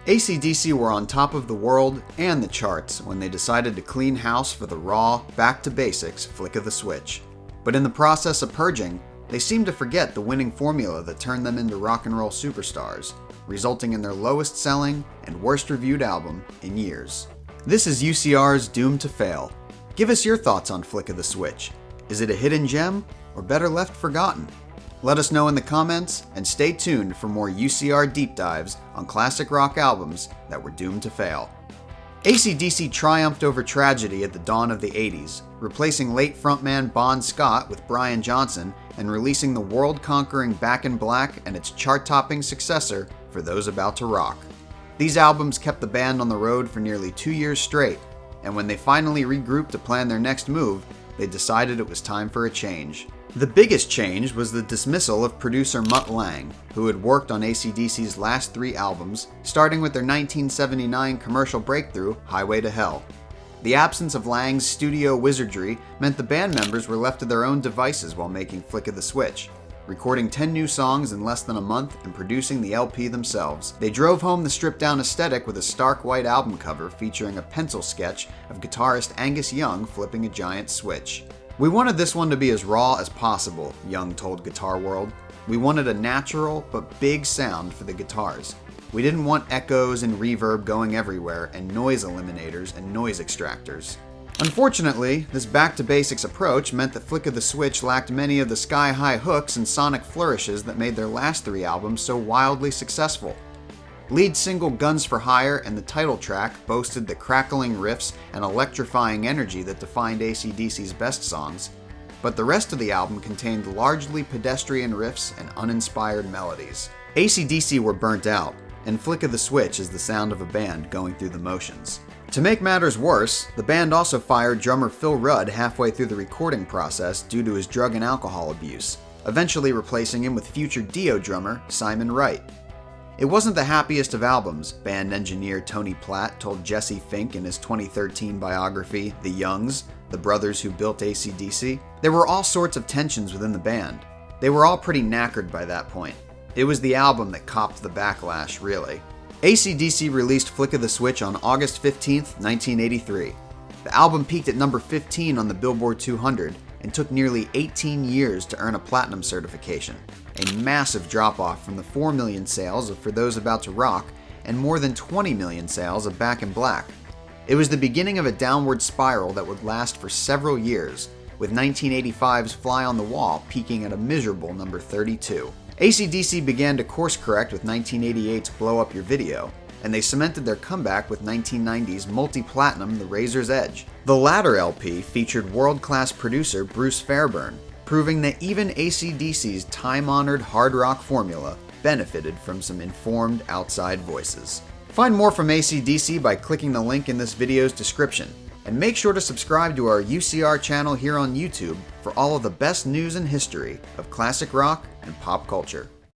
AC/DC were on top of the world and the charts when they decided to clean house for the raw, back-to-basics flick of the switch. But in the process of purging, they seemed to forget the winning formula that turned them into rock and roll superstars, resulting in their lowest selling and worst reviewed album in years. This is UCR's Doomed to Fail. Give us your thoughts on Flick of the Switch. Is it a hidden gem or better left forgotten? Let us know in the comments, and stay tuned for more UCR deep dives on classic rock albums that were doomed to fail. AC/DC triumphed over tragedy at the dawn of the 80s, replacing late frontman Bon Scott with Brian Johnson and releasing the world-conquering Back in Black and its chart-topping successor, For Those About to Rock. These albums kept the band on the road for nearly 2 years straight, and when they finally regrouped to plan their next move, they decided it was time for a change. The biggest change was the dismissal of producer Mutt Lange, who had worked on AC/DC's last 3 albums, starting with their 1979 commercial breakthrough, Highway to Hell. The absence of Lange's studio wizardry meant the band members were left to their own devices while making Flick of the Switch, recording 10 new songs in less than a month and producing the LP themselves. They drove home the stripped-down aesthetic with a stark white album cover featuring a pencil sketch of guitarist Angus Young flipping a giant switch. "We wanted this one to be as raw as possible," Young told Guitar World. "We wanted a natural but big sound for the guitars. We didn't want echoes and reverb going everywhere and noise eliminators and noise extractors." Unfortunately, this back-to-basics approach meant that Flick of the Switch lacked many of the sky-high hooks and sonic flourishes that made their last 3 albums so wildly successful. Lead single Guns for Hire and the title track boasted the crackling riffs and electrifying energy that defined AC/DC's best songs, but the rest of the album contained largely pedestrian riffs and uninspired melodies. AC/DC were burnt out, and Flick of the Switch is the sound of a band going through the motions. To make matters worse, the band also fired drummer Phil Rudd halfway through the recording process due to his drug and alcohol abuse, eventually replacing him with future Dio drummer Simon Wright. It wasn't the happiest of albums, band engineer Tony Platt told Jesse Fink in his 2013 biography, The Youngs, the brothers who built AC/DC. There were all sorts of tensions within the band. They were all pretty knackered by that point. It was the album that copped the backlash, really. AC/DC released Flick of the Switch on August 15th, 1983. The album peaked at number 15 on the Billboard 200 and took nearly 18 years to earn a platinum certification, a massive drop-off from the 4 million sales of For Those About to Rock and more than 20 million sales of Back in Black. It was the beginning of a downward spiral that would last for several years, with 1985's Fly on the Wall peaking at a miserable number 32. AC/DC began to course-correct with 1988's Blow Up Your Video, and they cemented their comeback with 1990's multi-platinum The Razor's Edge. The latter LP featured world-class producer Bruce Fairbairn, proving that even AC/DC's time-honored hard rock formula benefited from some informed outside voices. Find more from AC/DC by clicking the link in this video's description, and make sure to subscribe to our UCR channel here on YouTube for all of the best news and history of classic rock and pop culture.